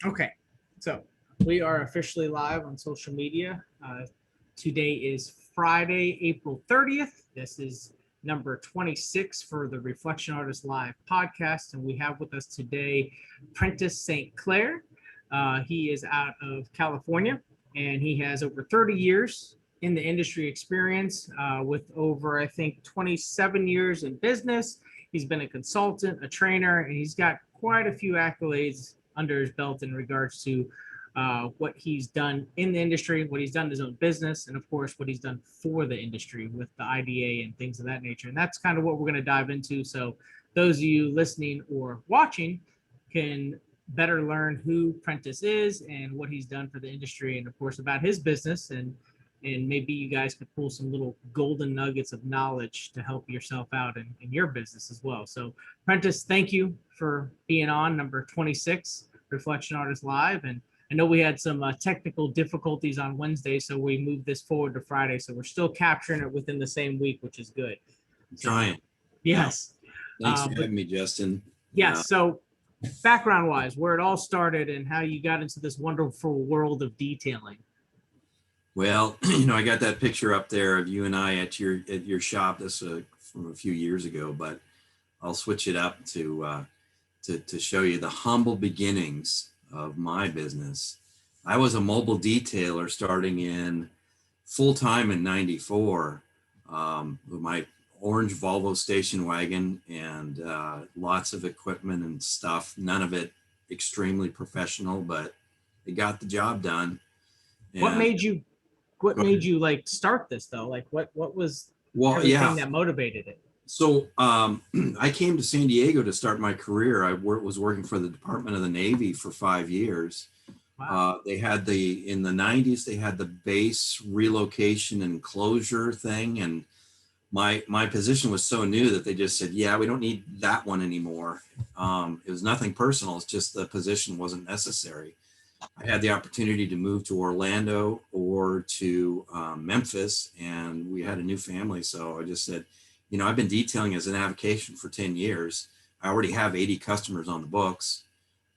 Okay, so we are officially live on social media. Today is Friday, April 30th. This is number 26 for the Reflection Artist Live podcast. And we have with us today Prentice St. Clair. He is out of California and he has over 30 years in the industry experience with over, I think, 27 years in business. He's been a consultant, a trainer, and he's got quite a few accolades under his belt in regards to what he's done in the industry, what he's done in his own business, and of course, what he's done for the industry with the IDA and things of that nature. And that's kind of what we're going to dive into. So those of you listening or watching can better learn who Prentice is and what he's done for the industry, and of course, about his business. And maybe you guys could pull some little golden nuggets of knowledge to help yourself out in your business as well. So Prentice, thank you for being on number 26, Reflection Artist Live. And I know we had some technical difficulties on Wednesday, so we moved this forward to Friday. So we're still capturing it within the same week, which is good. So, Trying. yes. Thanks for having me, Justin. Yes. So background wise, where it all started and how you got into this wonderful world of detailing. Well, I got that picture up there of you and I at your shop. This from a few years ago, but I'll switch it up to show you the humble beginnings of my business. I was a mobile detailer starting in full time in '94 with my orange Volvo station wagon and lots of equipment and stuff. None of it extremely professional, but it got the job done. And what made you like start this though? Like what was thing that motivated it? So I came to San Diego to start my career. I was working for the Department of the Navy for 5 years. Wow. They had in the 90s, they had the base relocation and closure thing. And my position was so new that they just said, yeah, we don't need that one anymore. It was nothing personal. It's just the position wasn't necessary. I had the opportunity to move to Orlando or to Memphis, and we had a new family. So I just said, I've been detailing as an avocation for 10 years. I already have 80 customers on the books.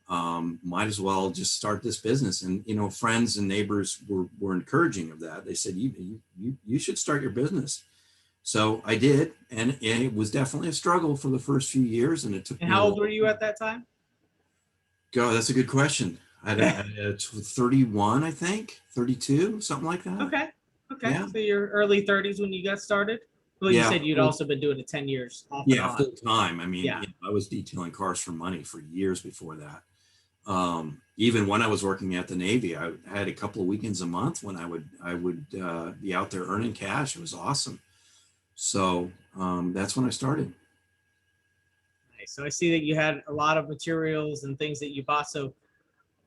Might as well just start this business. And, friends and neighbors were encouraging of that. They said, you should start your business. So I did. And it was definitely a struggle for the first few years. And it took. And how old were you at that time? God, that's a good question. I had 31, I think, 32, something like that. Okay. Yeah. So your early 30s when you got started? Well, you said you'd also been doing it 10 years off and on. Full time. I mean, I was detailing cars for money for years before that. Even when I was working at the Navy, I had a couple of weekends a month when I would be out there earning cash. It was awesome. So that's when I started. Nice. So I see that you had a lot of materials and things that you bought. So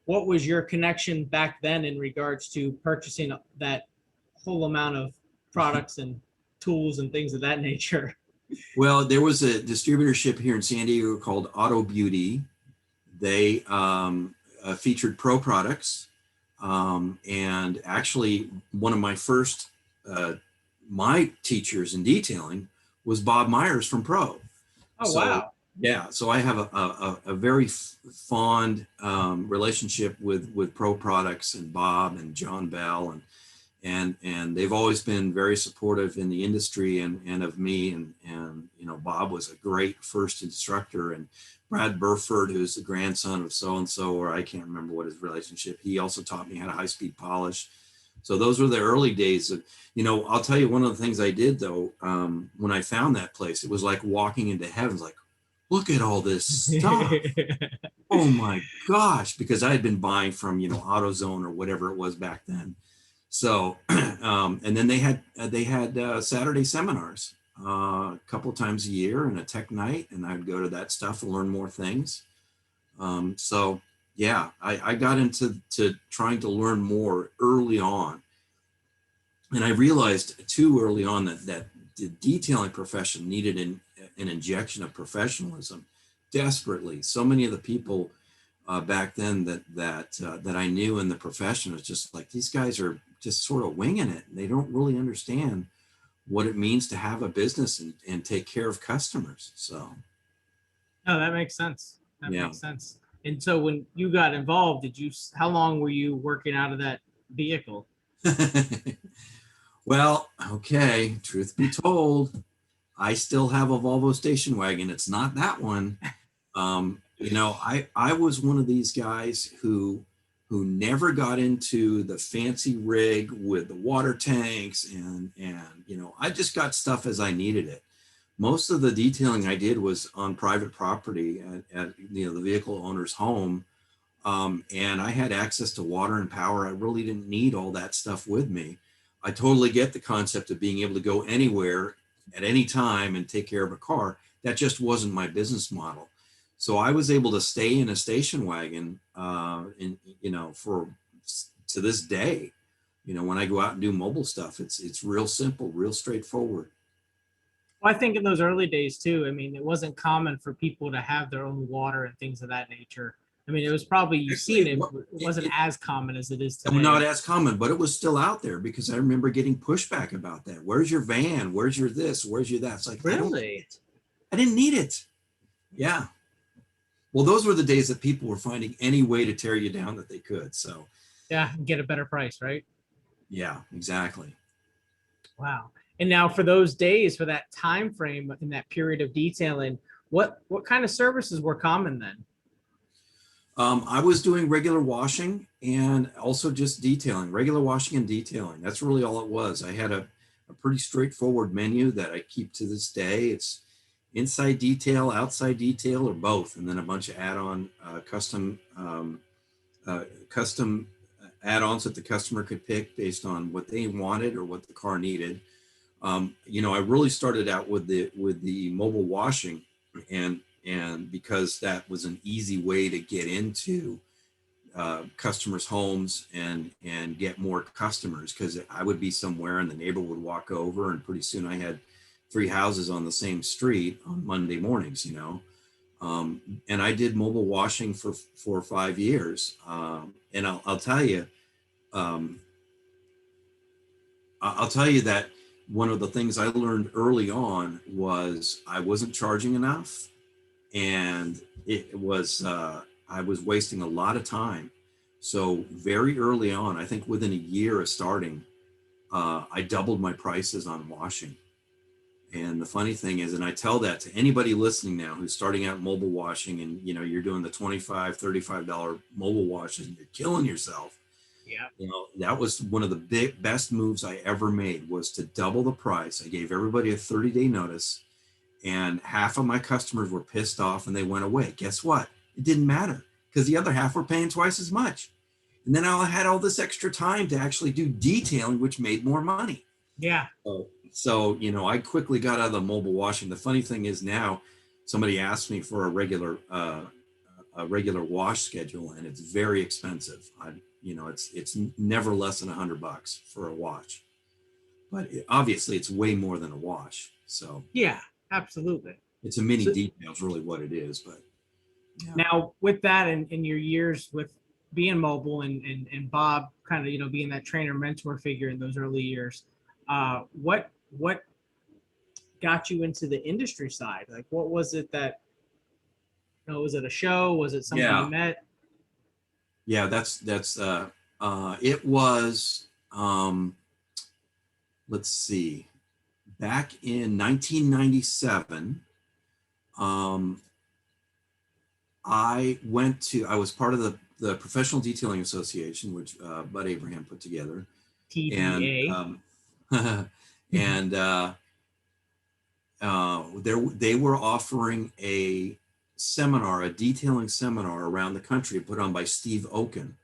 what was your connection back then in regards to purchasing that whole amount of products and tools and things of that nature? Well, there was a distributorship here in San Diego called Auto Beauty. They featured pro products. And actually, one of my first, my teachers in detailing was Bob Myers from Pro. Oh, so, wow. Yeah, so I have a very fond relationship with Pro Products and Bob and John Bell, and they've always been very supportive in the industry and of me. And Bob was a great first instructor, and Brad Burford, who's the grandson of so and so, or I can't remember what his relationship. He also taught me how to high-speed polish. So those were the early days of. I'll tell you one of the things I did though when I found that place. It was like walking into heaven. Like, look at all this stuff. Oh my gosh, because I had been buying from, AutoZone or whatever it was back then. So, and then they had Saturday seminars a couple of times a year and a tech night. And I'd go to that stuff and learn more things. So yeah, I got into trying to learn more early on. And I realized too early on that the detailing profession needed an injection of professionalism desperately. So many of the people back then that I knew in the profession was just like, these guys are just sort of winging it. They don't really understand what it means to have a business and take care of customers. So. No, that makes sense. That makes sense. And so when you got involved, how long were you working out of that vehicle? Well, okay, truth be told, I still have a Volvo station wagon. It's not that one. I was one of these guys who never got into the fancy rig with the water tanks and I just got stuff as I needed it. Most of the detailing I did was on private property at the vehicle owner's home. And I had access to water and power. I really didn't need all that stuff with me. I totally get the concept of being able to go anywhere at any time and take care of a car. That just wasn't my business model. So I was able to stay in a station wagon, for to this day. When I go out and do mobile stuff, it's real simple, real straightforward. Well, I think in those early days too, I mean, it wasn't common for people to have their own water and things of that nature. I mean, it was probably, you've seen it, it wasn't as common as it is today. Not as common, but it was still out there because I remember getting pushback about that. Where's your van? Where's your this? Where's your that? It's like, really? I didn't need it. Yeah. Well, those were the days that people were finding any way to tear you down that they could. So yeah, get a better price, right? Yeah, exactly. Wow. And now for those days, for that time frame in that period of detailing, what kind of services were common then? I was doing regular washing and also just detailing, regular washing and detailing. That's really all it was. I had a pretty straightforward menu that I keep to this day. It's inside detail, outside detail, or both, and then a bunch of add-on custom add-ons that the customer could pick based on what they wanted or what the car needed. I really started out with the mobile washing, and because that was an easy way to get into customers' homes and get more customers, because I would be somewhere and the neighbor would walk over, and pretty soon I had 3 houses on the same street on Monday mornings, and I did mobile washing for 4 or 5 years. And I'll tell you, that one of the things I learned early on was I wasn't charging enough, and it was I was wasting a lot of time. So very early on, I think within a year of starting, I doubled my prices on washing. And the funny thing is, and I tell that to anybody listening now who's starting out mobile washing, and you're doing the $25, $35 mobile washes, and you're killing yourself. Yeah. That was one of the best moves I ever made, was to double the price. I gave everybody a 30-day notice, and half of my customers were pissed off and they went away. Guess what? It didn't matter, because the other half were paying twice as much. And then I had all this extra time to actually do detailing, which made more money. Yeah. So, I quickly got out of the mobile washing. The funny thing is, now somebody asked me for a regular wash schedule, and it's very expensive. It's never less than $100 for a wash, but obviously it's way more than a wash. So yeah, absolutely. It's a mini detail is really what it is. But yeah. Now with that, and in your years with being mobile and Bob kind of, being that trainer mentor figure in those early years, what got you into the industry side? Like, what was it that, was it a show? Was it somebody you met? Yeah, it was, let's see, back in 1997, I was part of the Professional Detailing Association, which Bud Abraham put together. TDA. And they were offering a detailing seminar around the country, put on by Steve Oken.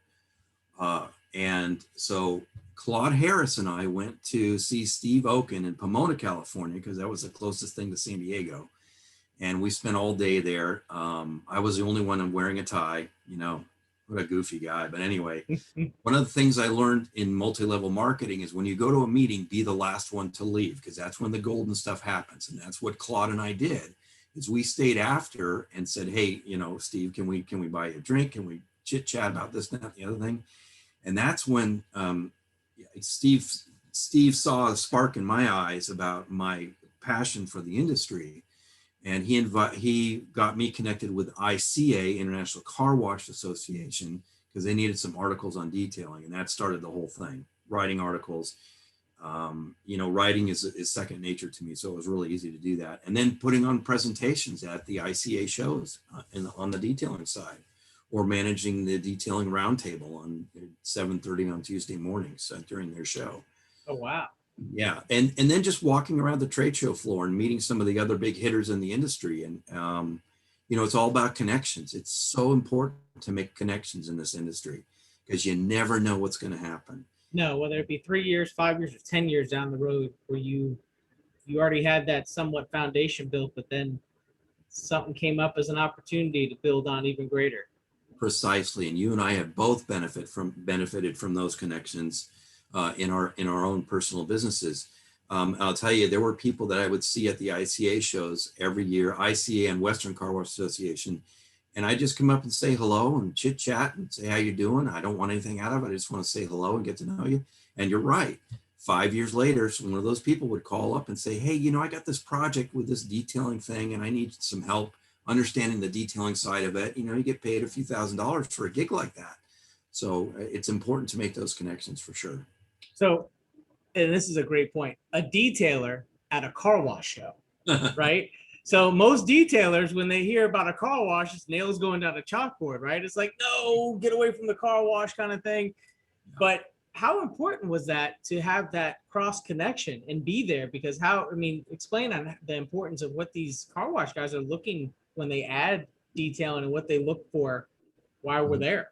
And so Claude Harris and I went to see Steve Oken in Pomona, California, because that was the closest thing to San Diego. And we spent all day there. I was the only one wearing a tie, what a goofy guy. But anyway, one of the things I learned in multi-level marketing is when you go to a meeting, be the last one to leave, because that's when the golden stuff happens. And that's what Claude and I did, is we stayed after and said, hey, Steve, can we buy you a drink? Can we chit chat about this, that, the other thing? And that's when Steve saw a spark in my eyes about my passion for the industry. and he got me connected with ICA, International Car Wash Association, because they needed some articles on detailing, and that started the whole thing. Writing articles, writing is second nature to me, so it was really easy to do that. And then putting on presentations at the ICA shows on the detailing side, or managing the detailing roundtable on 7:30 on Tuesday mornings during their show. Oh, wow. Yeah, and then just walking around the trade show floor and meeting some of the other big hitters in the industry, and it's all about connections. It's so important to make connections in this industry because you never know what's going to happen. No, whether it be 3 years, 5 years, or 10 years down the road, where you already had that somewhat foundation built, but then something came up as an opportunity to build on even greater. Precisely, and you and I have both benefited from those connections in our own personal businesses. I'll tell you, there were people that I would see at the ICA shows every year, ICA and Western Car Wash Association, and I just come up and say hello and chit chat and say how you doing. I don't want anything out of it. I just want to say hello and get to know you. And you're right. 5 years later, so one of those people would call up and say, hey, I got this project with this detailing thing and I need some help understanding the detailing side of it. You get paid a few $1,000s for a gig like that. So it's important to make those connections for sure. So, and this is a great point, a detailer at a car wash show, right? So most detailers, when they hear about a car wash, it's nails going down a chalkboard, right? It's like, no, get away from the car wash kind of thing. Yeah. But how important was that to have that cross connection and be there? Because explain on the importance of what these car wash guys are looking when they add detailing and what they look for while we're there.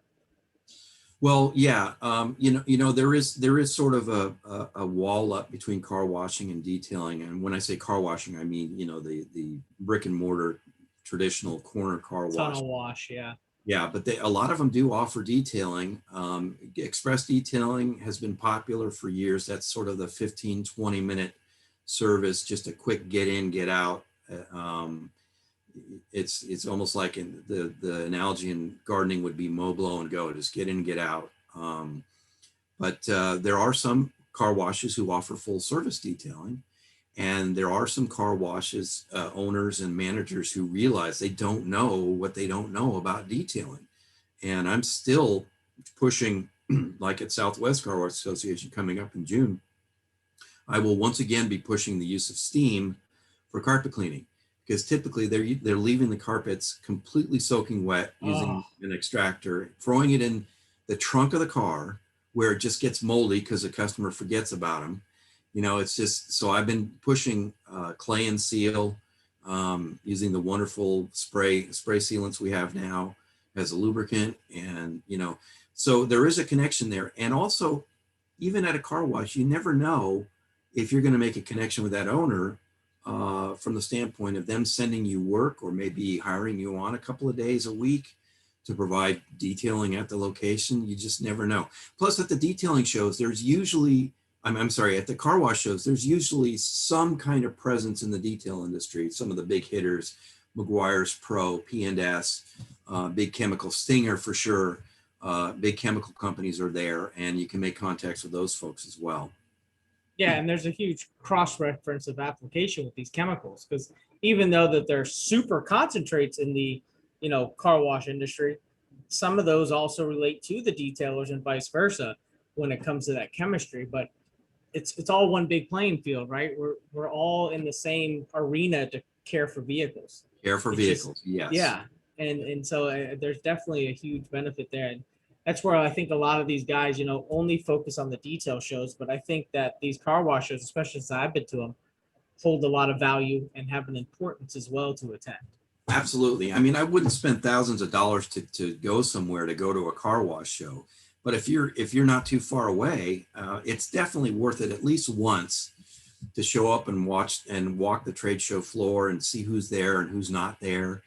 Well, yeah, there is sort of a wall up between car washing and detailing, and when I say car washing, I mean the brick and mortar traditional corner car wash. Tunnel wash, yeah. Yeah, but a lot of them do offer detailing. Express detailing has been popular for years. That's sort of the 15-20 minute service, just a quick get in, get out. It's almost like the analogy in gardening would be mow, blow, and go. Just get in, get out. But there are some car washes who offer full service detailing, and there are some car washes owners and managers who realize they don't know what they don't know about detailing. And I'm still pushing, like at Southwest Car Wash Association coming up in June, I will once again be pushing the use of steam for carpet cleaning. Because typically they're leaving the carpets completely soaking wet using an extractor, throwing it in the trunk of the car where it just gets moldy because the customer forgets about them. It's just, so I've been pushing clay and seal, using the wonderful spray sealants we have now as a lubricant. And, so there is a connection there. And also, even at a car wash, you never know if you're going to make a connection with that owner from the standpoint of them sending you work or maybe hiring you on a couple of days a week to provide detailing at the location. You just never know. Plus at the detailing shows, there's usually, at the car wash shows, there's usually some kind of presence in the detail industry. Some of the big hitters, McGuire's Pro, P&S, Big Chemical, Stinger for sure. Big chemical companies are there, and you can make contacts with those folks as well. Yeah, and there's a huge cross-reference of application with these chemicals, because even though that they're super concentrates in the, car wash industry, some of those also relate to the detailers and vice versa when it comes to that chemistry. But it's all one big playing field, right? We're all in the same arena to care for vehicles. Yes. Yeah, and so there's definitely a huge benefit there. And that's where I think a lot of these guys, only focus on the detail shows. But I think that these car wash shows, especially since I've been to them, hold a lot of value and have an importance as well to attend. Absolutely. I wouldn't spend thousands of dollars to go somewhere to go to a car wash show. But if you're not too far away, it's definitely worth it at least once to show up and watch and walk the trade show floor and see who's there and who's not there.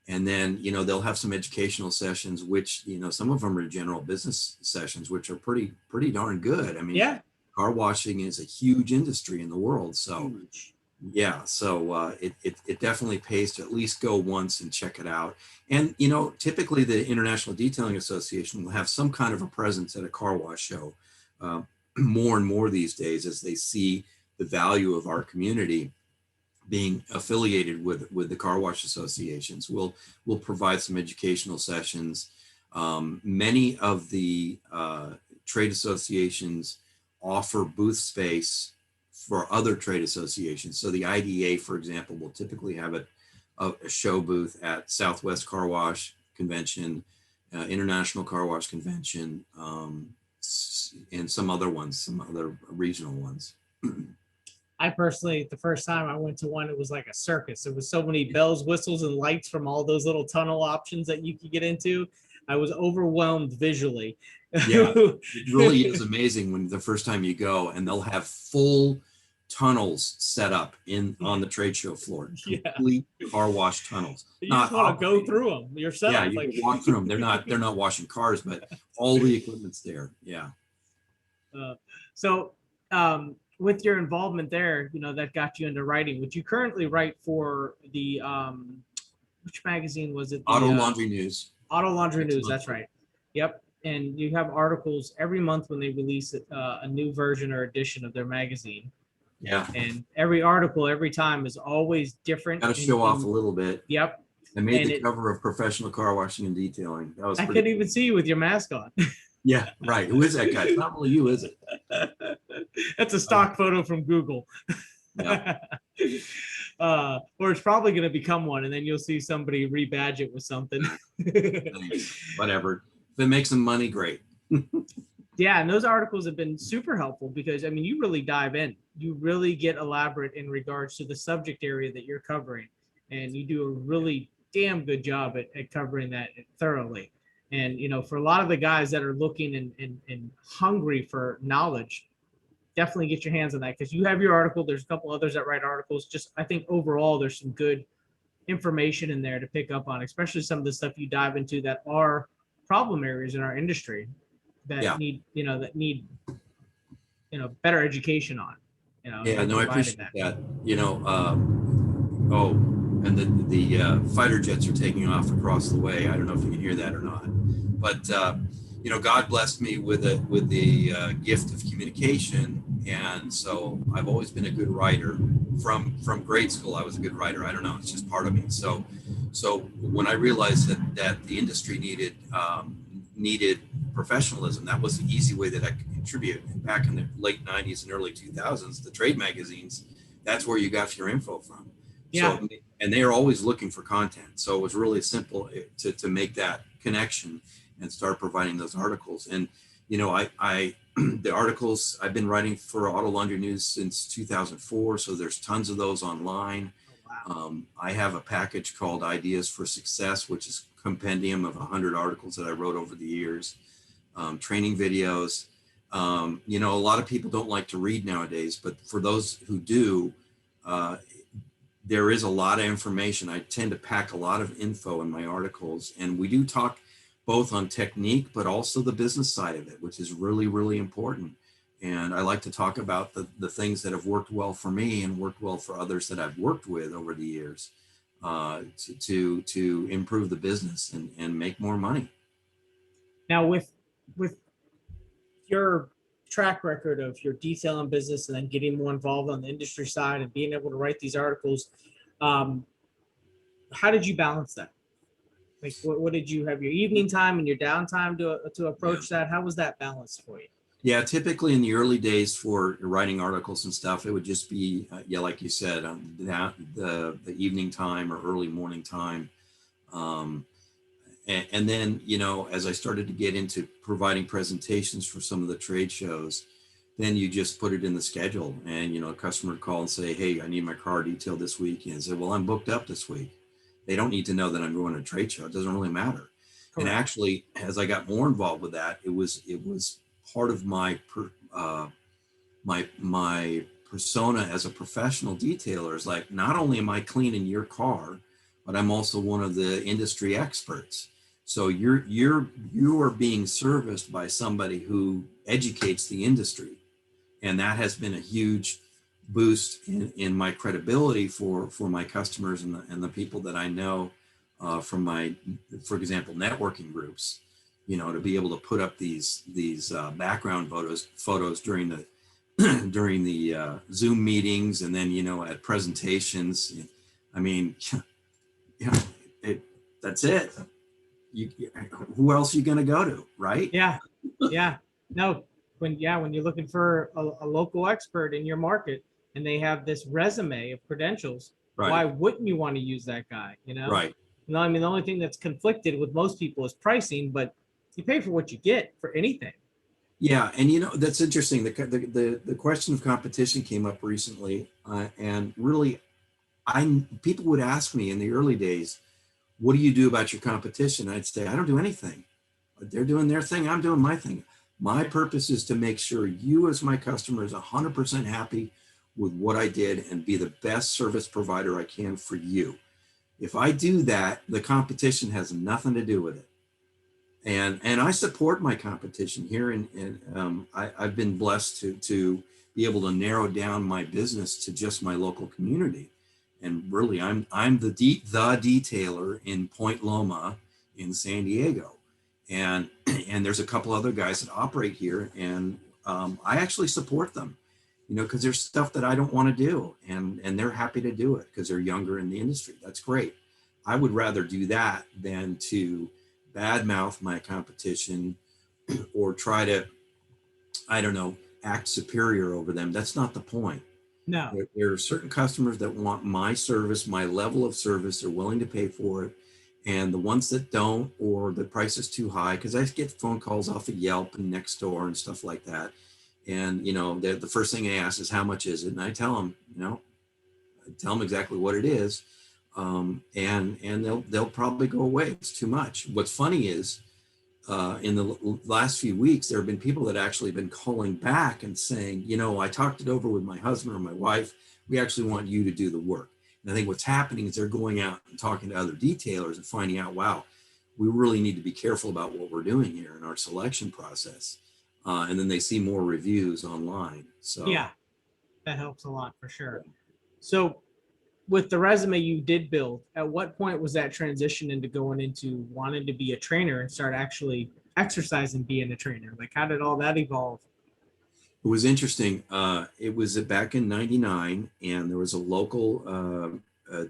And then, they'll have some educational sessions, which, some of them are general business sessions, which are pretty darn good. Yeah. Car washing is a huge industry in the world. So, yeah, so it definitely pays to at least go once and check it out. And, typically the International Detailing Association will have some kind of a presence at a car wash show more and more these days as they see the value of our community. being affiliated with the car wash associations. We'll provide some educational sessions. Many of the trade associations offer booth space for other trade associations. So the IDA, for example, will typically have a show booth at Southwest Car Wash Convention, International Car Wash Convention, and some other ones, some other regional ones. I personally, the first time I went to one, it was like a circus. There was so many bells, whistles, and lights from all those little tunnel options that you could get into. I was overwhelmed visually. Yeah, it really is amazing when the first time you go, and they'll have full tunnels set up on the trade show floor, complete car wash tunnels. You just want to go through them yourself. Yeah, you can walk through them. They're not washing cars, but all the equipment's there. Yeah. So with your involvement there, that got you into writing. Would you currently write for the which magazine was it? Auto Laundry News. Auto Laundry News. That's right. Yep. And you have articles every month when they release a new version or edition of their magazine. Yeah. And every article, every time is always different. Got to show off a little bit. Yep. I made the cover of Professional Car Washing and Detailing. That was. I couldn't even see you with your mask on. Yeah, right. Who is that guy? It's not really you, is it? That's a stock photo from Google. Yeah. Or it's probably going to become one, and then you'll see somebody rebadge it with something. Whatever. If it makes them money, great. Yeah, and those articles have been super helpful because, I mean, you really dive in. You really get elaborate in regards to the subject area that you're covering, and you do a really damn good job at covering that thoroughly. And, for a lot of the guys that are looking and hungry for knowledge, definitely get your hands on that because you have your article. There's a couple others that write articles. Just, I think overall, there's some good information in there to pick up on, especially some of the stuff you dive into that are problem areas in our industry that need better education on. Yeah, no, I appreciate that. And the fighter jets are taking off across the way. I don't know if you can hear that or not, but God blessed me with the gift of communication, and so I've always been a good writer. From grade school, I was a good writer. I don't know, it's just part of me. So when I realized that the industry needed professionalism, that was the easy way that I could contribute. Back in the late 90s and early 2000s, the trade magazines, that's where you got your info from. Yeah. So, and they are always looking for content. So it was really simple to make that connection and start providing those articles. And, the articles I've been writing for Auto Laundry News since 2004. So there's tons of those online. Wow. I have a package called Ideas for Success, which is a compendium of 100 articles that I wrote over the years, training videos. A lot of people don't like to read nowadays, but for those who do, there is a lot of information. I tend to pack a lot of info in my articles, and we do talk both on technique, but also the business side of it, which is really, really important. And I like to talk about the things that have worked well for me and worked well for others that I've worked with over the years to improve the business and make more money. Now, with your track record of your detailing business and then getting more involved on the industry side and being able to write these articles, how did you balance that? Like, what did you have your evening time and your downtime to approach that? How was that balanced for you? Yeah, typically in the early days for writing articles and stuff, it would just be, like you said, the evening time or early morning time. And then, as I started to get into providing presentations for some of the trade shows, then you just put it in the schedule and, a customer would call and say, hey, I need my car detailed this week. And say, well, I'm booked up this week. They don't need to know that I'm going to a trade show. It doesn't really matter. Correct. And actually, as I got more involved with that, it was part of my my persona as a professional detailer is like, not only am I cleaning your car, but I'm also one of the industry experts. So you are being serviced by somebody who educates the industry, and that has been a huge boost in my credibility for my customers and the people that I know from my, for example, networking groups. To be able to put up these background photos during during the Zoom meetings, and then, you know, at presentations. I mean, you know, that's it. Who else are you going to go to, right? Yeah. Yeah. No, when you're looking for a local expert in your market and they have this resume of credentials, why Right. wouldn't you want to use that guy? Right. No, I mean, the only thing that's conflicted with most people is pricing, but you pay for what you get for anything. Yeah, and you know that's interesting. The question of competition came up recently, and really, people would ask me in the early days, "What do you do about your competition?" I'd say, "I don't do anything. They're doing their thing. I'm doing my thing. My purpose is to make sure you, as my customer, is 100% happy with what I did and be the best service provider I can for you. If I do that, the competition has nothing to do with it." And I support my competition here, and I've been blessed to be able to narrow down my business to just my local community. And really, I'm the detailer in Point Loma in San Diego, and and there's a couple other guys that operate here, and I actually support them, you know, because there's stuff that I don't want to do, and they're happy to do it because they're younger in the industry. That's great. I would rather do that than to badmouth my competition or try to, I don't know, act superior over them. That's not the point. No. There are certain customers that want my service, my level of service, they're willing to pay for it. And the ones that don't, or the price is too high, because I get phone calls off of Yelp and Nextdoor and stuff like that. And, you know, the first thing I ask is, how much is it? And I tell them, you know, I tell them exactly what it is. And they'll probably go away. It's too much. What's funny is, in the last few weeks, there have been people that actually been calling back and saying, you know, I talked it over with my husband or my wife. We actually want you to do the work. And I think what's happening is they're going out and talking to other detailers and finding out, wow, we really need to be careful about what we're doing here in our selection process. And then they see more reviews online. So Yeah, that helps a lot for sure. So with the resume you did build, at what point was that transition into going into wanting to be a trainer and start actually exercising being a trainer? Like, how did all that evolve? it was interesting. It was back in '99, and there was a local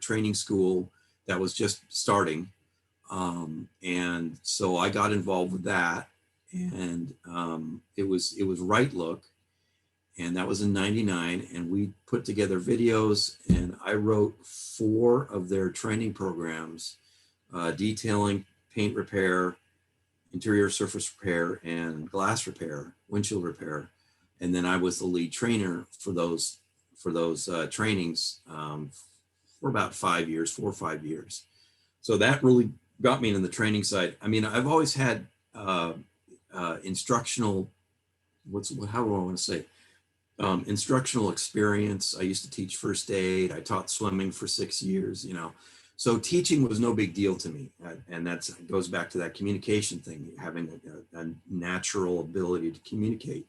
training school that was just starting. And so I got involved with that, and it was Right Look, and that was in '99. And we put together videos, and I wrote 4 of their training programs, detailing, paint repair, interior surface repair, and glass repair, windshield repair. And then I was the lead trainer for those trainings, for about 5 years, 4 or 5 years. So that really got me into the training side. I mean, I've always had instructional, how do I want to say, instructional experience. I used to teach first aid. I taught swimming for 6 years, you know. So teaching was no big deal to me. And that goes back to that communication thing, having a natural ability to communicate.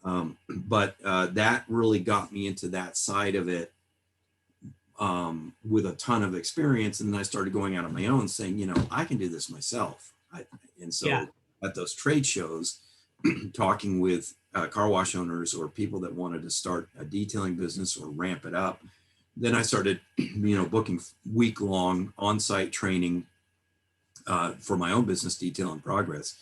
But that really got me into that side of it, with a ton of experience. And then I started going out on my own saying, you know, I can do this myself. And so Yeah. at those trade shows, talking with car wash owners or people that wanted to start a detailing business or ramp it up, then I started, you know, booking week-long on-site training for my own business, Detail in Progress.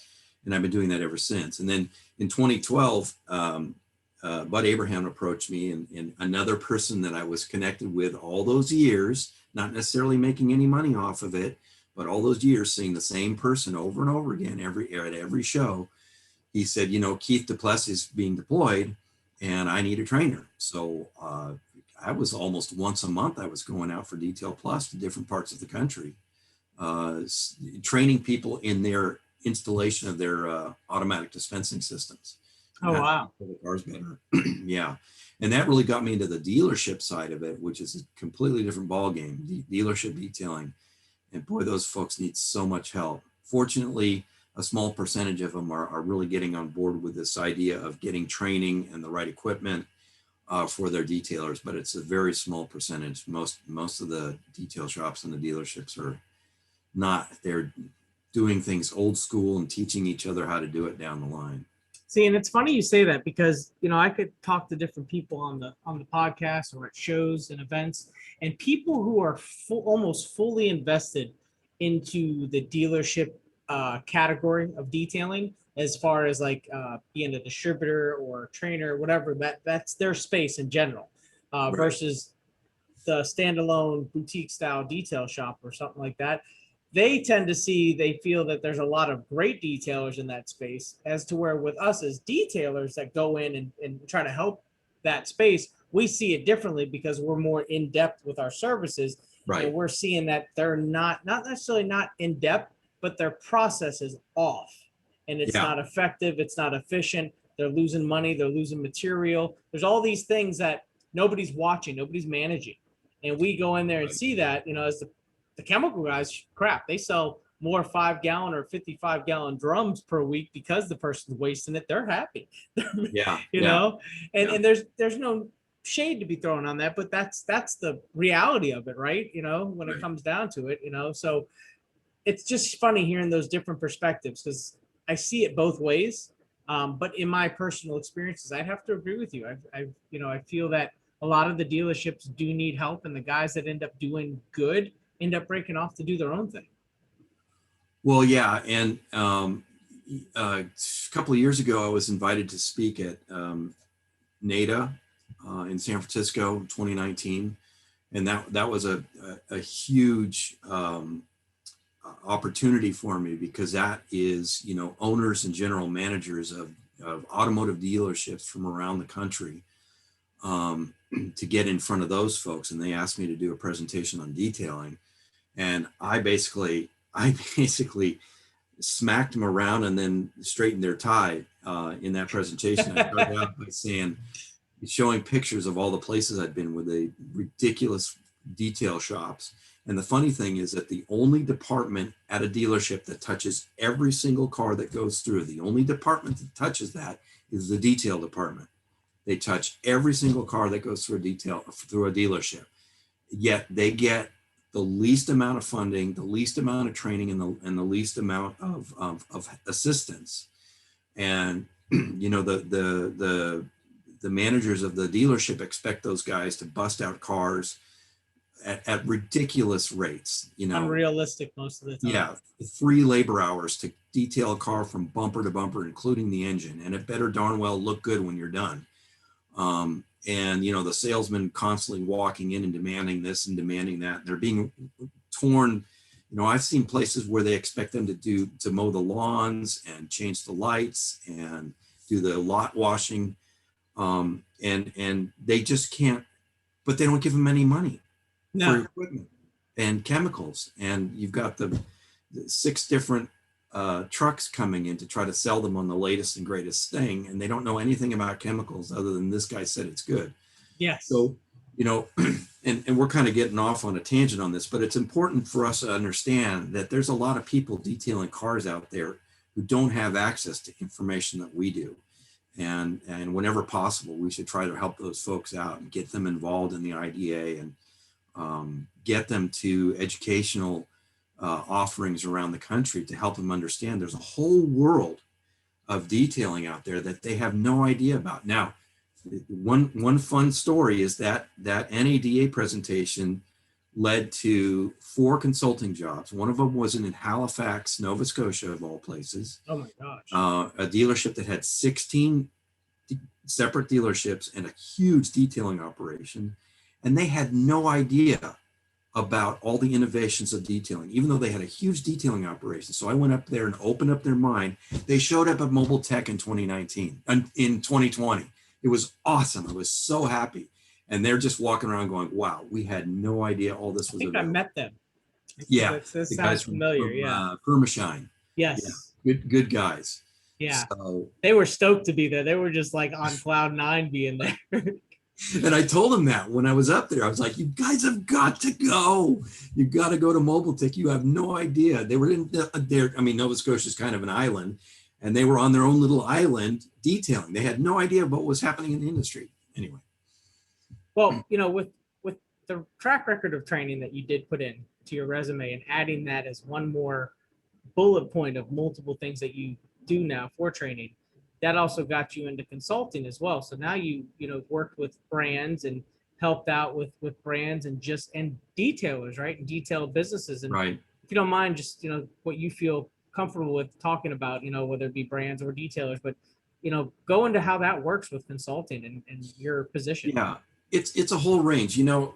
And I've been doing that ever since. And then in 2012, Bud Abraham approached me, and another person that I was connected with all those years, not necessarily making any money off of it, but all those years seeing the same person over and over again at every show. He said, you know, Keith Duplessis is being deployed and I need a trainer. So I was almost once a month, I was going out for Detail Plus to different parts of the country, training people in their installation of their automatic dispensing systems. Oh, wow. The cars better. Yeah. And that really got me into the dealership side of it, which is a completely different ballgame, dealership detailing. And boy, those folks need so much help. Fortunately, a small percentage of them are really getting on board with this idea of getting training and the right equipment for their detailers, but it's a very small percentage. Most of the detail shops and the dealerships are not. They're doing things old school and teaching each other how to do it down the line. See, and it's funny you say that because, I could talk to different people on the podcast or at shows and events, and people who are almost fully invested into the dealership category of detailing, as far as like being a distributor or a trainer, whatever, that's their space in general, Right. versus the standalone boutique style detail shop or something like that. They feel that there's a lot of great detailers in that space, as to where with us as detailers that go in and try to help that space, we see it differently because we're more in depth with our services. Right. And we're seeing that they're not necessarily not in depth, but their process is off and it's not effective. It's not efficient. They're losing money. They're losing material. There's all these things that nobody's watching, nobody's managing. And we go in there and see that, as the chemical guys, crap, they sell more 5-gallon or 55-gallon drums per week because the person's wasting it. They're happy. Yeah. And there's no shade to be thrown on that, but that's the reality of it, right? When it comes down to it, so it's just funny hearing those different perspectives because I see it both ways. But in my personal experiences, I'd have to agree with you. I feel that a lot of the dealerships do need help, and the guys that end up doing good end up breaking off to do their own thing. Well, yeah. And a couple of years ago, I was invited to speak at NADA in San Francisco, 2019. And that was a huge opportunity for me because that is, owners and general managers of automotive dealerships from around the country to get in front of those folks. And they asked me to do a presentation on detailing. And I basically smacked them around and then straightened their tie in that presentation. I started out by showing pictures of all the places I'd been with the ridiculous detail shops. And the funny thing is that the only department at a dealership that touches every single car that goes through, the only department that touches that is the detail department. They touch every single car that goes through a dealership. Yet they get the least amount of funding, the least amount of training, and the least amount of assistance. And the managers of the dealership expect those guys to bust out cars at ridiculous rates. Unrealistic most of the time. Yeah, 3 labor hours to detail a car from bumper to bumper, including the engine, and it better darn well look good when you're done. And the salesman constantly walking in and demanding this and demanding that. They're being torn. I've seen places where they expect them to mow the lawns and change the lights and do the lot washing, and they just can't. But they don't give them any money for equipment and chemicals. And you've got the 6 different trucks coming in to try to sell them on the latest and greatest thing, and they don't know anything about chemicals other than this guy said it's good. Yes. So, and we're kind of getting off on a tangent on this, but it's important for us to understand that there's a lot of people detailing cars out there who don't have access to information that we do. And whenever possible, we should try to help those folks out and get them involved in the IDA and get them to educational offerings around the country to help them understand there's a whole world of detailing out there that they have no idea about. Now, one fun story is that NADA presentation led to 4 consulting jobs. One of them was in Halifax, Nova Scotia, of all places. Oh my gosh. A dealership that had 16 separate dealerships and a huge detailing operation. And they had no idea about all the innovations of detailing, even though they had a huge detailing operation. So I went up there and opened up their mind. They showed up at Mobile Tech in 2019, in 2020. It was awesome. I was so happy. And they're just walking around going, wow, we had no idea all this was available. I met them. Yeah. That sounds familiar. From Permashine. Yes. Yeah. Good guys. Yeah. So, they were stoked to be there. They were just like on cloud 9 being there. And I told them that when I was up there, I was like, you guys have got to go. You've got to go to Mobile Tech. You have no idea. They were in there. I mean, Nova Scotia is kind of an island, and they were on their own little island detailing. They had no idea what was happening in the industry. Anyway. Well, with the track record of training that you did put in to your resume and adding that as one more bullet point of multiple things that you do now for training, that also got you into consulting as well. So now you know, worked with brands and helped out with brands and detailers, right? And detailed businesses. And Right. if you don't mind, just, you know, what you feel comfortable with talking about, you know, whether it be brands or detailers, but, you know, go into how that works with consulting and your position. Yeah, it's a whole range. You know,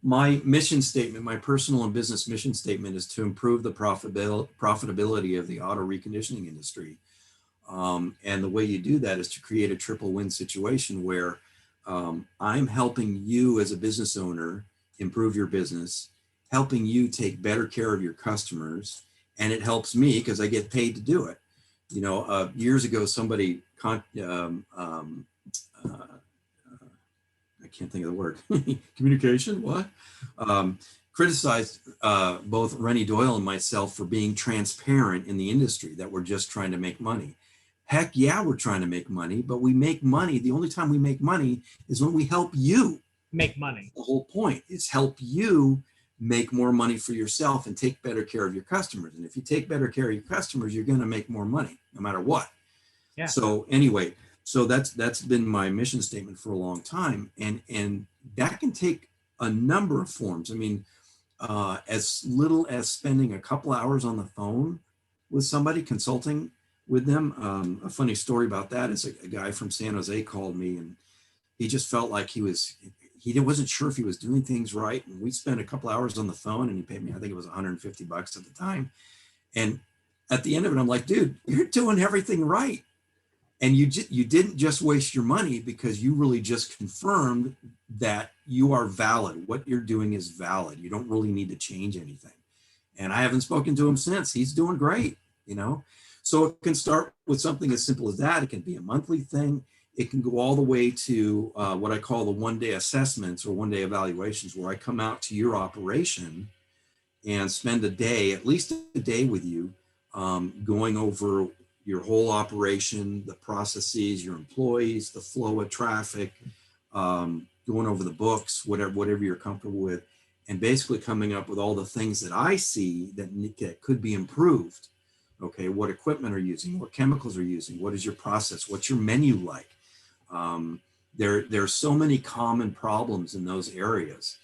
my mission statement, my personal and business mission statement, is to improve the profitability of the auto reconditioning industry. And the way you do that is to create a triple win situation where I'm helping you as a business owner improve your business, helping you take better care of your customers, and it helps me because I get paid to do it. You know, years ago, somebody I can't think of the word, communication, what? Criticized both Rennie Doyle and myself for being transparent in the industry, that we're just trying to make money. Heck yeah, we're trying to make money, but we make money. The only time we make money is when we help you. Make money. The whole point is help you make more money for yourself and take better care of your customers. And if you take better care of your customers, you're going to make more money no matter what. Yeah. So anyway, so that's been my mission statement for a long time, and that can take a number of forms. I mean, as little as spending a couple hours on the phone with somebody, consulting with them. A funny story about that is a guy from San Jose called me, and he just felt like he wasn't sure if he was doing things right. And we spent a couple hours on the phone, and he paid me, I think it was $150 at the time. And at the end of it, I'm like, dude, you're doing everything right. And you didn't just waste your money, because you really just confirmed that you are valid. What you're doing is valid. You don't really need to change anything. And I haven't spoken to him since. He's doing great, you know? So it can start with something as simple as that. It can be a monthly thing. It can go all the way to what I call the one-day assessments or one-day evaluations, where I come out to your operation and spend a day, at least a day with you, going over your whole operation, the processes, your employees, the flow of traffic, going over the books, whatever you're comfortable with, and basically coming up with all the things that I see that could be improved. Okay, what equipment are you using? What chemicals are you using? What is your process? What's your menu like? There's so many common problems in those areas.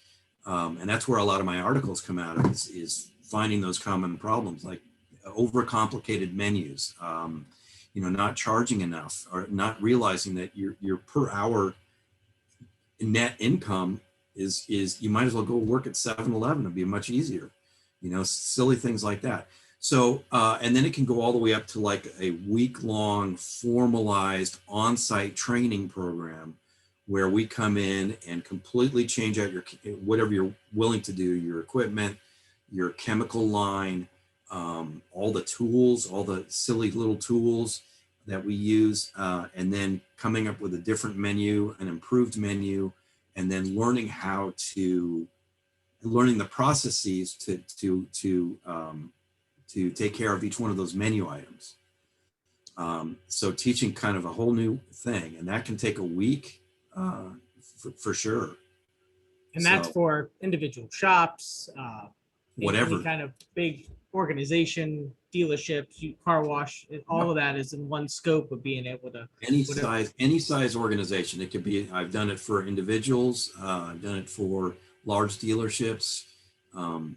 And that's where a lot of my articles come out of, is finding those common problems, like overcomplicated menus, you know, not charging enough, or not realizing that your per hour net income is you might as well go work at 7-Eleven. It'd be much easier, you know, silly things like that. So, and then it can go all the way up to like a week-long formalized on-site training program, where we come in and completely change out whatever you're willing to do, your equipment, your chemical line, all the tools, all the silly little tools that we use, and then coming up with a different menu, an improved menu, and then learning the processes to take care of each one of those menu items. So teaching kind of a whole new thing, and that can take a week for sure. And that's for individual shops, whatever any kind of big organization, dealerships, car wash, all of that is in one scope of being able to. Any size organization. It could be, I've done it for individuals, I've done it for large dealerships.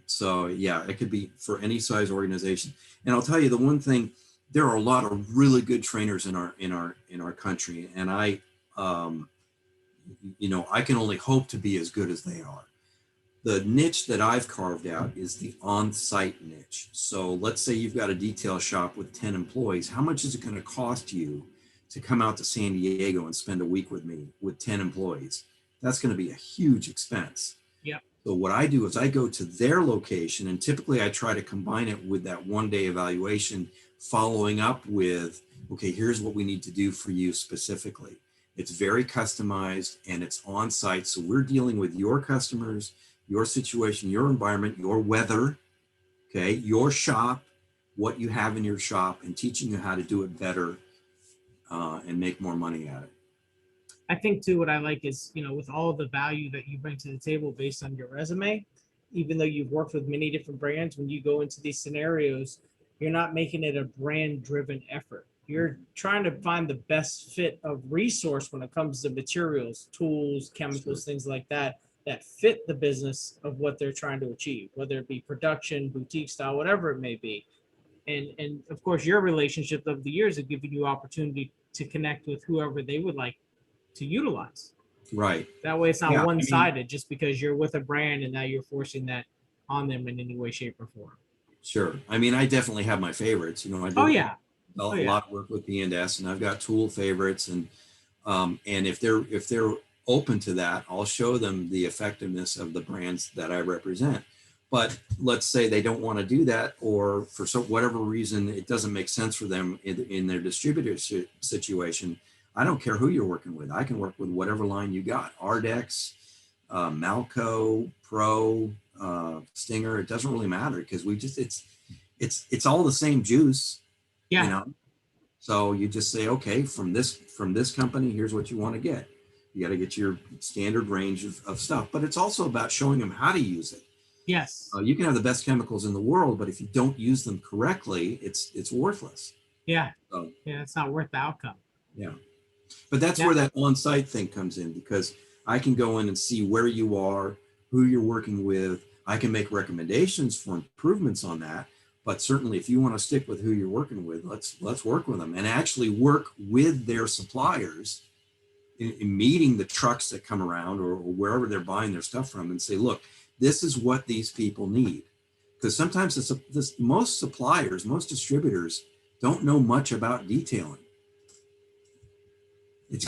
So yeah, it could be for any size organization. And I'll tell you the one thing, there are a lot of really good trainers in our country, and I can only hope to be as good as they are. The niche that I've carved out is the on-site niche. So let's say you've got a detail shop with 10 employees. How much is it going to cost you to come out to San Diego and spend a week with me with 10 employees? That's going to be a huge expense. Yeah. So what I do is I go to their location, and typically I try to combine it with that one-day evaluation, following up with, okay, here's what we need to do for you specifically. It's very customized and it's on-site. So we're dealing with your customers, your situation, your environment, your weather, okay, your shop, what you have in your shop, and teaching you how to do it better and make more money at it. I think too, what I like is, you know, with all the value that you bring to the table based on your resume, even though you've worked with many different brands, when you go into these scenarios, you're not making it a brand driven effort. you're trying to find the best fit of resource when it comes to materials, tools, chemicals, things like that, that fit the business of what they're trying to achieve, whether it be production, boutique style, whatever it may be. And of course, your relationship of the years have given you opportunity to connect with whoever they would like to utilize. Right. That way, it's not Yeah, I mean, one-sided just because you're with a brand and now you're forcing that on them in any way, shape, or form. sure. I mean, I definitely have my favorites. You know, I Oh do yeah. a Oh, yeah. lot of work with B&S, and I've got tool favorites, and if they're open to that, I'll show them the effectiveness of the brands that I represent. But let's say they don't want to do that, or for whatever reason it doesn't make sense for them in their distributor situation. I don't care who you're working with. I can work with whatever line you got. Ardex, Malco, Pro, Stinger. It doesn't really matter because it's all the same juice. Yeah. You know, so you just say, okay, from this company, here's what you want to get. You got to get your standard range of stuff, but it's also about showing them how to use it. Yes. You can have the best chemicals in the world, but if you don't use them correctly, it's worthless. Yeah. So, Yeah. It's not worth the outcome. yeah. But that's where that on-site thing comes in, because I can go in and see where you are, who you're working with. I can make recommendations for improvements on that. But certainly, if you want to stick with who you're working with, let's work with them and actually work with their suppliers in meeting the trucks that come around or wherever they're buying their stuff from, and say, look, this is what these people need. Because sometimes most suppliers, most distributors don't know much about detailing. It's,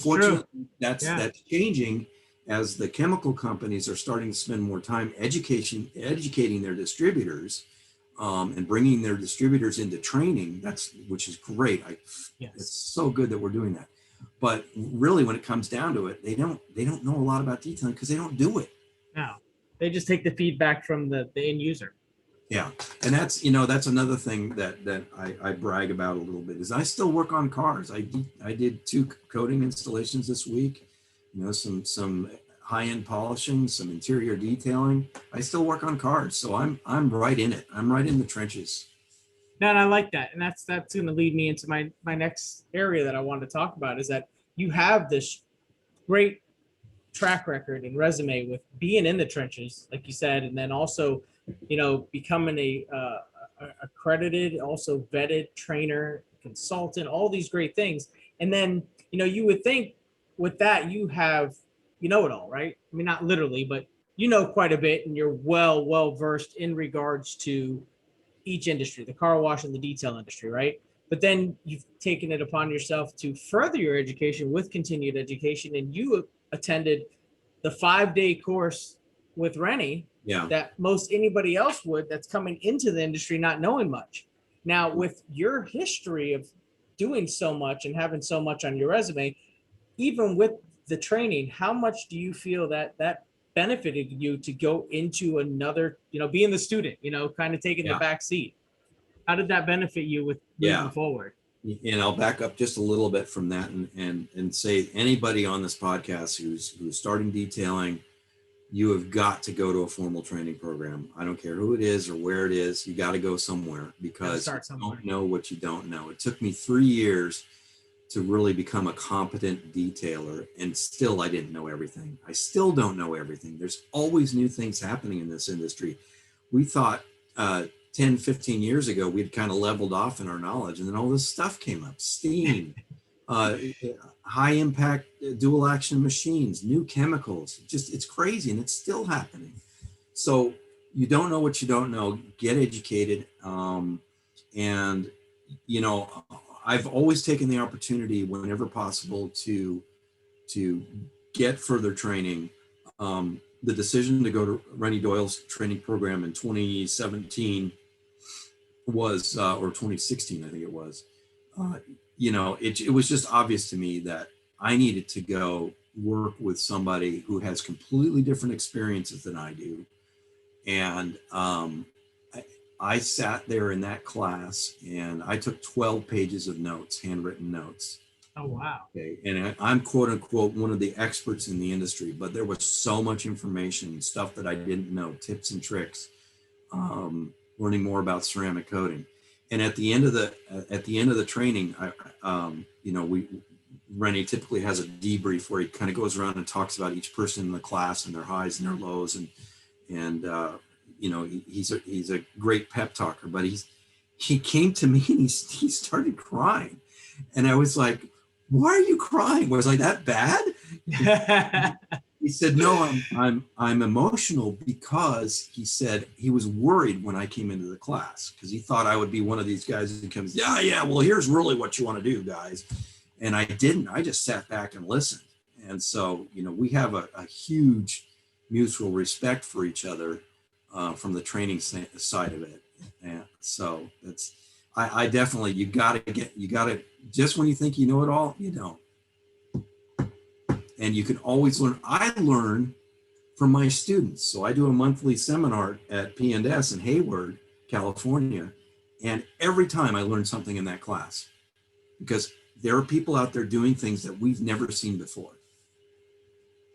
fortunately, that's changing as the chemical companies are starting to spend more time educating their distributors, and bringing their distributors into training. Which is great. It's so good that we're doing that. But really, when it comes down to it, they don't know a lot about detailing because they don't do it. No, they just take the feedback from the end user. Yeah, and that's another thing that I brag about a little bit is I still work on cars. I did 2 coating installations this week. Some high-end polishing, some interior detailing. I still work on cars, so I'm right in it. I'm right in the trenches. No, and I like that, and that's going to lead me into my next area that I want to talk about, is that you have this great track record and resume with being in the trenches, like you said, and then also, becoming a accredited, also vetted trainer, consultant, all these great things. And then, you would think with that, you know it all, right? I mean, not literally, but quite a bit, and you're well versed in regards to each industry, the car wash and the detail industry, right? But then you've taken it upon yourself to further your education with continued education, and you attended the 5-day course with Rennie that most anybody else would, that's coming into the industry not knowing much. Now, with your history of doing so much and having so much on your resume, even with the training, how much do you feel that benefited you to go into another, being the student, kind of taking the back seat? How did that benefit you with moving forward? And I'll back up just a little bit from that and say anybody on this podcast who's starting detailing, you have got to go to a formal training program. I don't care who it is or where it is. You got to go somewhere, because you don't know what you don't know. It took me 3 years to really become a competent detailer, and still I didn't know everything. I still don't know everything. There's always new things happening in this industry. We thought 10, 15 years ago, we'd kind of leveled off in our knowledge, and then all this stuff came up. Steam, high impact dual action machines, new chemicals. It's crazy, and it's still happening. So you don't know what you don't know. Get educated. And I've always taken the opportunity whenever possible to get further training. The decision to go to Rennie Doyle's training program in 2017 was, or 2016, I think it was, it was just obvious to me that I needed to go work with somebody who has completely different experiences than I do. And I sat there in that class and I took 12 pages of notes, handwritten notes. Oh, wow. Okay. And I'm quote unquote one of the experts in the industry, but there was so much information, stuff that I didn't know, tips and tricks, learning more about ceramic coating. And at the end of the training, Rennie typically has a debrief where he kind of goes around and talks about each person in the class and their highs and their lows, he's a great pep talker. But he came to me and he started crying, and I was like, "Why are you crying? Was I that bad?" He said, "No, I'm emotional because," he said, he was worried when I came into the class because he thought I would be one of these guys who comes, yeah, well, here's really what you want to do, guys. And I didn't. I just sat back and listened. And so, we have a huge mutual respect for each other from the training side of it. And so I definitely, you got to, just when you think you know it all, you don't. And you can always learn. I learn from my students. So I do a monthly seminar at P&S in Hayward, California. And every time I learn something in that class, because there are people out there doing things that we've never seen before.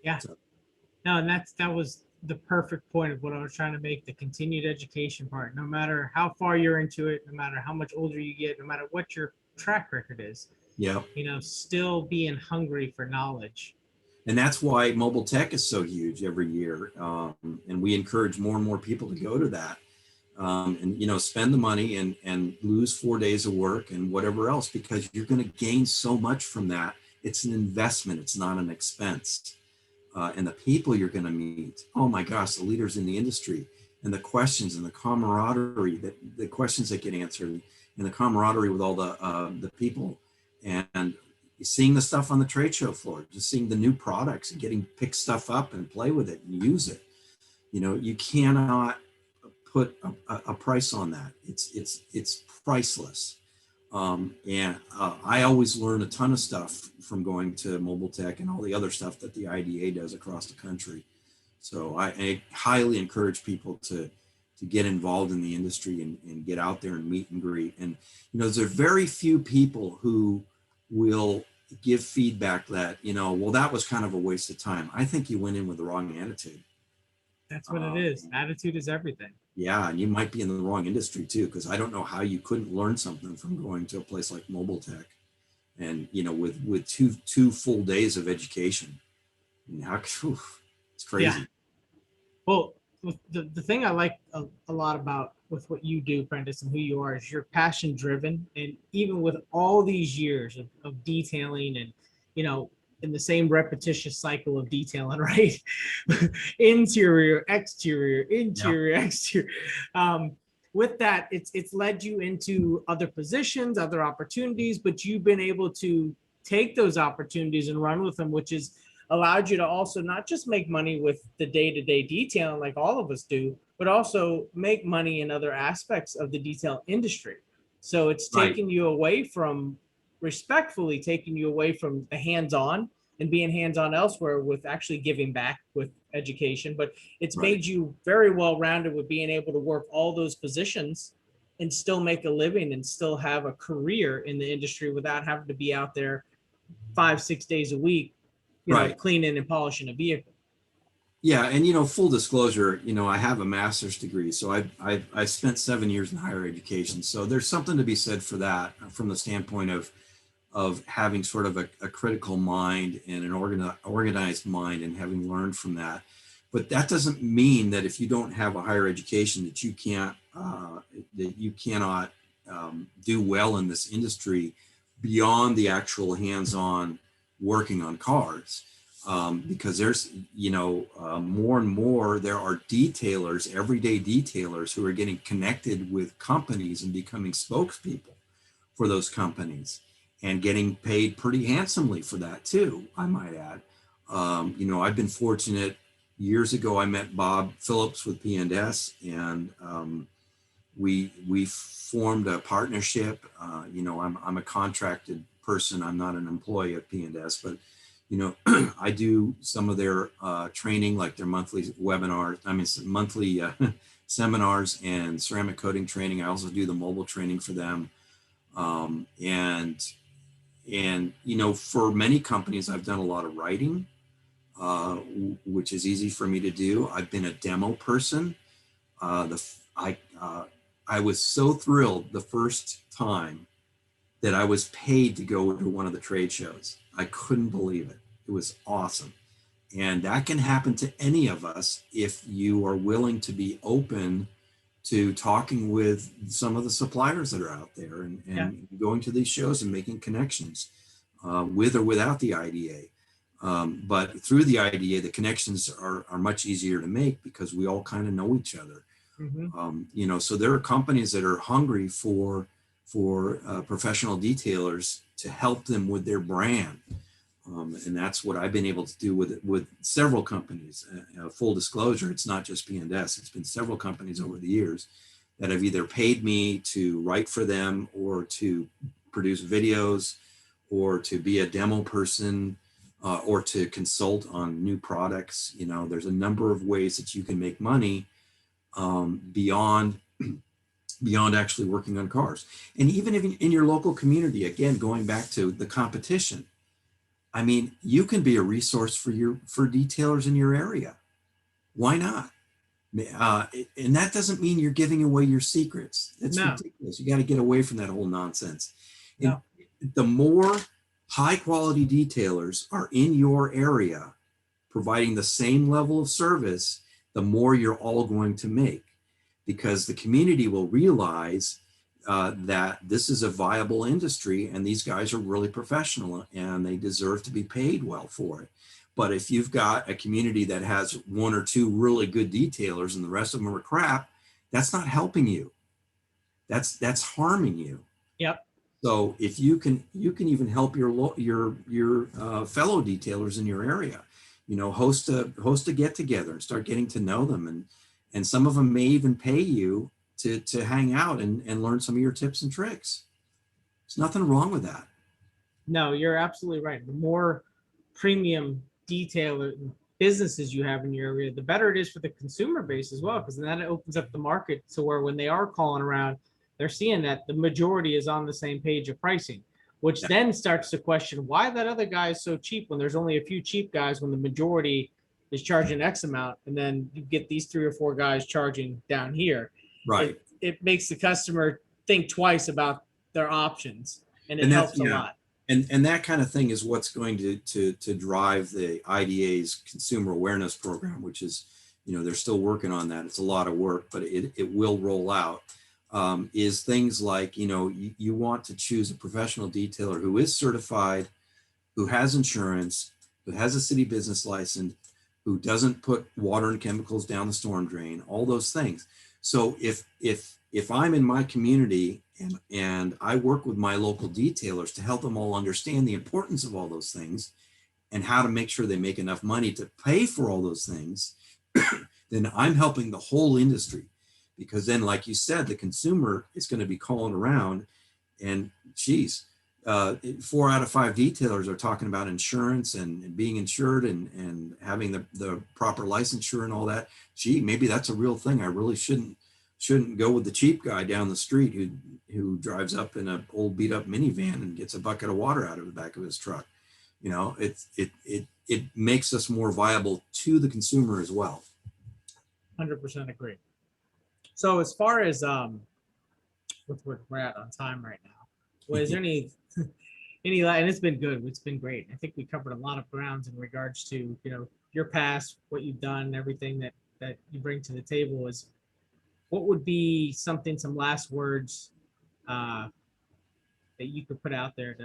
Yeah. So. No, and that was the perfect point of what I was trying to make, the continued education part. No matter how far you're into it, no matter how much older you get, no matter what your track record is, yeah, still being hungry for knowledge. And that's why Mobile Tech is so huge every year. And we encourage more and more people to go to that. Spend the money and lose 4 days of work and whatever else, because you're going to gain so much from that. It's an investment. It's not an expense. And the people you're going to meet, oh my gosh, the leaders in the industry, and the questions and the camaraderie, the questions that get answered, and the camaraderie with all the people, and seeing the stuff on the trade show floor, just seeing the new products and getting pick stuff up and play with it and use it. You cannot put a price on that. It's priceless. I always learn a ton of stuff from going to Mobile Tech and all the other stuff that the IDA does across the country. So I highly encourage people to get involved in the industry and get out there and meet and greet. And, there's very few people who will give feedback that, well, that was kind of a waste of time. I think you went in with the wrong attitude. That's what it is. Attitude is everything. Yeah, and you might be in the wrong industry too, because I don't know how you couldn't learn something from going to a place like Mobile Tech, and with two full days of education. It's crazy. Yeah. Well, the thing I like a lot about with what you do, Prentice, and who you are, is you're passion driven, and even with all these years of detailing and in the same repetitious cycle of detailing, right? Interior, exterior, exterior. With that, it's led you into other positions, other opportunities, but you've been able to take those opportunities and run with them, which has allowed you to also not just make money with the day-to-day detailing like all of us do, but also make money in other aspects of the detail industry. So it's taking you away from, respectfully taking you away from the hands-on and being hands-on elsewhere with actually giving back with education. But it's made you very well-rounded with being able to work all those positions and still make a living and still have a career in the industry without having to be out there 5-6 days a week, cleaning and polishing a vehicle. Yeah, and full disclosure, I have a master's degree, so I spent 7 years in higher education. So there's something to be said for that, from the standpoint of having sort of a critical mind and an organized mind, and having learned from that. But that doesn't mean that if you don't have a higher education that you cannot do well in this industry beyond the actual hands-on working on cars. Because there's, more and more, there are detailers, everyday detailers, who are getting connected with companies and becoming spokespeople for those companies, and getting paid pretty handsomely for that too, I might add. I've been fortunate. Years ago, I met Bob Phillips with P&S, and we formed a partnership. I'm a contracted person. I'm not an employee of P&S, but I do some of their training, like their monthly webinars, monthly seminars and ceramic coating training. I also do the mobile training for them. And for many companies, I've done a lot of writing, which is easy for me to do. I've been a demo person. I was so thrilled the first time that I was paid to go to one of the trade shows. I couldn't believe it. It was awesome. And that can happen to any of us if you are willing to be open to talking with some of the suppliers that are out there and going to these shows and making connections with or without the IDA. But through the IDA, the connections are much easier to make because we all kind of know each other. You know, so there are companies that are hungry for professional detailers to help them with their brand. And that's what I've been able to do with several companies. Full disclosure, it's not just P&S. It's been several companies over the years that have either paid me to write for them or to produce videos or to be a demo person or to consult on new products. You know, there's a number of ways that you can make money beyond actually working on cars. And even if in your local community, again, going back to the competition, I mean, you can be a resource for detailers in your area. Why not? And that doesn't mean you're giving away your secrets. That's ridiculous. You got to get away from that whole nonsense. No. The more high quality detailers are in your area providing the same level of service, the more you're all going to make, because the community will realize that this is a viable industry and these guys are really professional and they deserve to be paid well for it. But if you've got a community that has one or two really good detailers and the rest of them are crap, that's not helping you. That's harming you. Yep. So if you can even help your fellow detailers in your area, you know, host a get together and start getting to know them, and some of them may even pay you to hang out and learn some of your tips and tricks. There's nothing wrong with that. No, you're absolutely right. The more premium detail businesses you have in your area, the better it is for the consumer base as well, because then it opens up the market to where when they are calling around, they're seeing that the majority is on the same page of pricing, which then starts to question why that other guy is so cheap when there's only a few cheap guys when the majority is charging X amount, and then you get these 3 or 4 guys charging down here. Right. It makes the customer think twice about their options, and it helps a lot. And that kind of thing is what's going to drive the IDA's consumer awareness program, which is, you know, they're still working on that. It's a lot of work, but it will roll out. Is things like, you know, you want to choose a professional detailer who is certified, who has insurance, who has a city business license, who doesn't put water and chemicals down the storm drain, all those things. So if I'm in my community and I work with my local detailers to help them all understand the importance of all those things and how to make sure they make enough money to pay for all those things, then I'm helping the whole industry. Because then, like you said, the consumer is going to be calling around and geez, 4 out of 5 detailers are talking about insurance and being insured and having the proper licensure and all that. Gee, maybe that's a real thing. I really shouldn't go with the cheap guy down the street who drives up in an old beat up minivan and gets a bucket of water out of the back of his truck. You know, it makes us more viable to the consumer as well. 100% agree. So as far as we're at on time right now, was there any and it's been good, it's been great. I think we covered a lot of grounds in regards to, you know, your past, what you've done, everything that you bring to the table. Is what would be some last words that you could put out there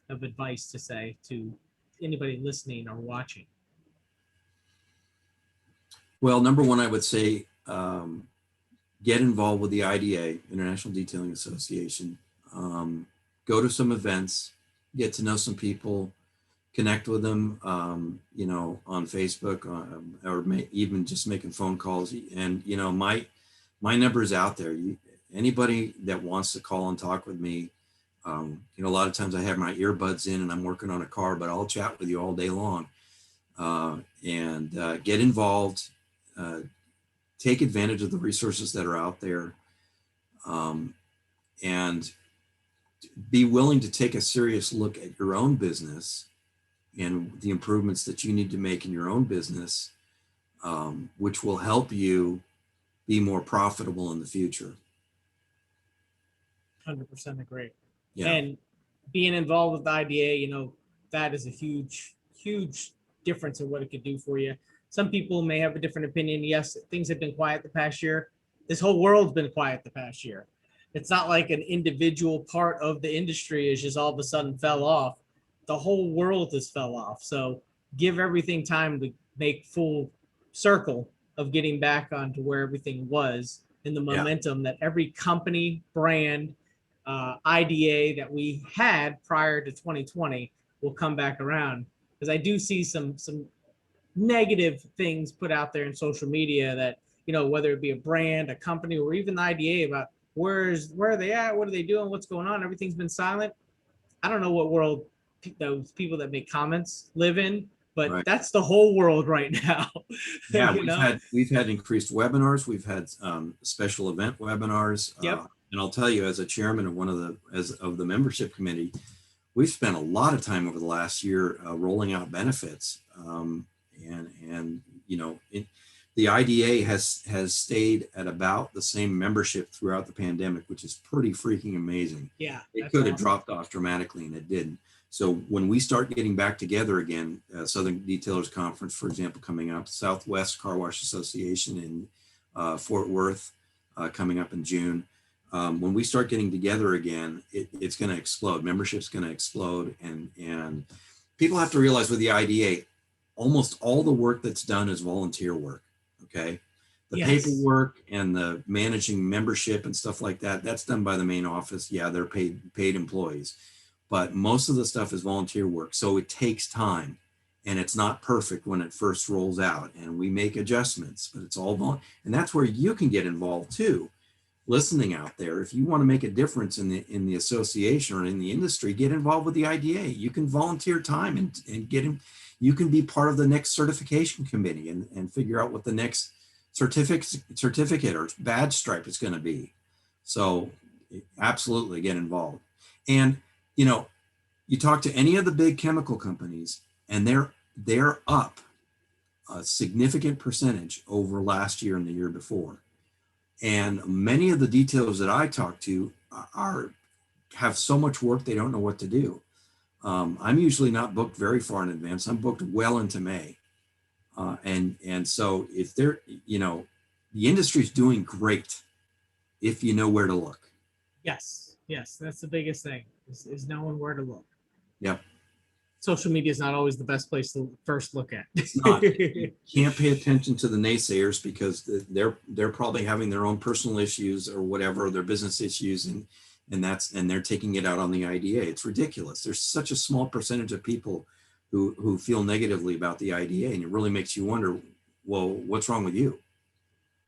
of advice to say to anybody listening or watching? Well, number one, I would say get involved with the IDA, International Detailing Association. Go to some events, get to know some people, connect with them, you know, on Facebook, or even just making phone calls. And, you know, my number is out there. Anybody that wants to call and talk with me, you know, a lot of times I have my earbuds in and I'm working on a car, but I'll chat with you all day long. And get involved, take advantage of the resources that are out there, and be willing to take a serious look at your own business and the improvements that you need to make in your own business, which will help you be more profitable in the future. 100% agree. Yeah. And being involved with the IDA, you know, that is a huge, huge difference in what it could do for you. Some people may have a different opinion. Yes, things have been quiet the past year. This whole world's been quiet the past year. It's not like an individual part of the industry is just all of a sudden fell off. The whole world has fell off. So give everything time to make full circle of getting back onto where everything was, and the momentum that every company, brand, IDA that we had prior to 2020 will come back around. Because I do see some negative things put out there in social media that, you know, whether it be a brand, a company, or even the IDA about where are they at, what are they doing, what's going on, everything's been silent. I don't know what world those people that make comments live in, but Right. that's the whole world right now. Yeah, You we've had increased webinars. We've had special event webinars. Yep. And I'll tell you, as a chairman of one of the membership committee, we've spent a lot of time over the last year rolling out benefits. And you know, the IDA has stayed at about the same membership throughout the pandemic, which is pretty freaking amazing. Yeah, it could have dropped off dramatically, and it didn't. So when we start getting back together again, Southern Detailers Conference, for example, coming up, Southwest Car Wash Association in Fort Worth coming up in June. When we start getting together again, it's going to explode. Membership's going to explode, and people have to realize with the IDA, almost all the work that's done is volunteer work. Okay, the paperwork and the managing membership and stuff like that, that's done by the main office. Yeah, they're paid employees. But most of the stuff is volunteer work. So it takes time, and it's not perfect when it first rolls out, and we make adjustments, but it's all and that's where you can get involved too. Listening out there, if you want to make a difference in the association or in the industry, get involved with the IDA. You can volunteer time and get in. You can be part of the next certification committee and figure out what the next certificate or badge stripe is going to be. So absolutely get involved. And you know, you talk to any of the big chemical companies, and they're up a significant percentage over last year and the year before. And many of the detailers that I talk to have so much work they don't know what to do. I'm usually not booked very far in advance. I'm booked well into May, and so if they're, you know, the industry's doing great if you know where to look. Yes, that's the biggest thing is knowing where to look. Yep. Social media is not always the best place to first look at. It's not. You can't pay attention to the naysayers because they're probably having their own personal issues or whatever, their business issues, and they're taking it out on the IDA. It's ridiculous. There's such a small percentage of people who feel negatively about the IDA, and it really makes you wonder, well, what's wrong with you?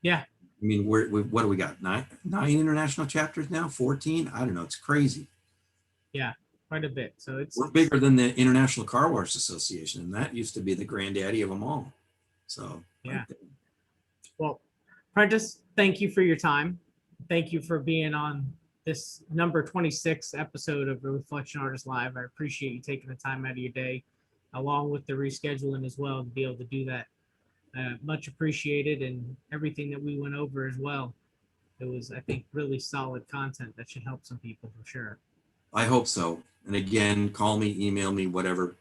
Yeah. I mean, what do we got? Nine international chapters now? 14? I don't know. It's crazy. Yeah, quite a bit. So we're bigger than the International Car Wash Association, and that used to be the granddaddy of them all. So yeah. Right. Well, Prentice, thank you for your time. Thank you for being on this number 26 episode of the Reflection Artist Live. I appreciate you taking the time out of your day, along with the rescheduling as well, to be able to do that. Much appreciated, and everything that we went over as well. It was, I think, really solid content that should help some people for sure. I hope so. And again, call me, email me, whatever.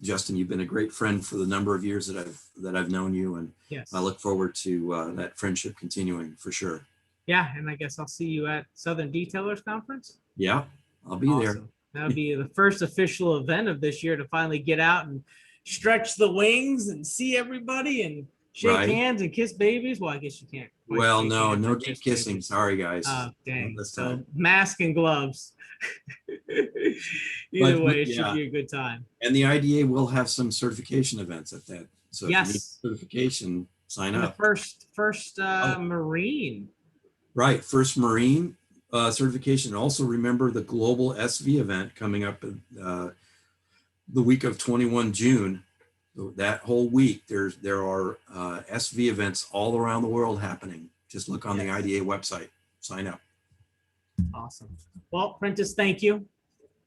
Justin, you've been a great friend for the number of years that I've known you, and yes, I look forward to that friendship continuing for sure. Yeah, and I guess I'll see you at Southern Detailers Conference. Yeah, I'll be there. That'll be the first official event of this year to finally get out and stretch the wings and see everybody and shake hands and kiss babies. Well, I guess you can't. Well, no deep kissing. Babies. Sorry, guys. Oh, dang. So mask and gloves. Either way, it should be a good time. And the IDA will have some certification events at that. So yes, if you need certification, sign up. The first Marine. Right, first Marine certification. Also remember the global SV event coming up the week of 21 June. That whole week, there are SV events all around the world happening. Just look on the IDA website. Sign up. Awesome. Well, Prentice, thank you.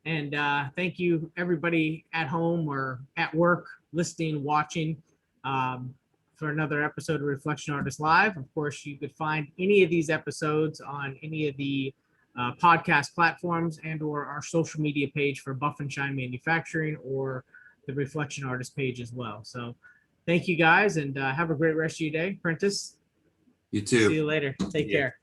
And thank you, everybody at home or at work, listening, watching for another episode of Reflection Artist Live. Of course, you could find any of these episodes on any of the podcast platforms and/or our social media page for Buff and Shine Manufacturing or the Reflection Artist page as well. So thank you guys, and have a great rest of your day. Prentice, You too. see you later. Take care.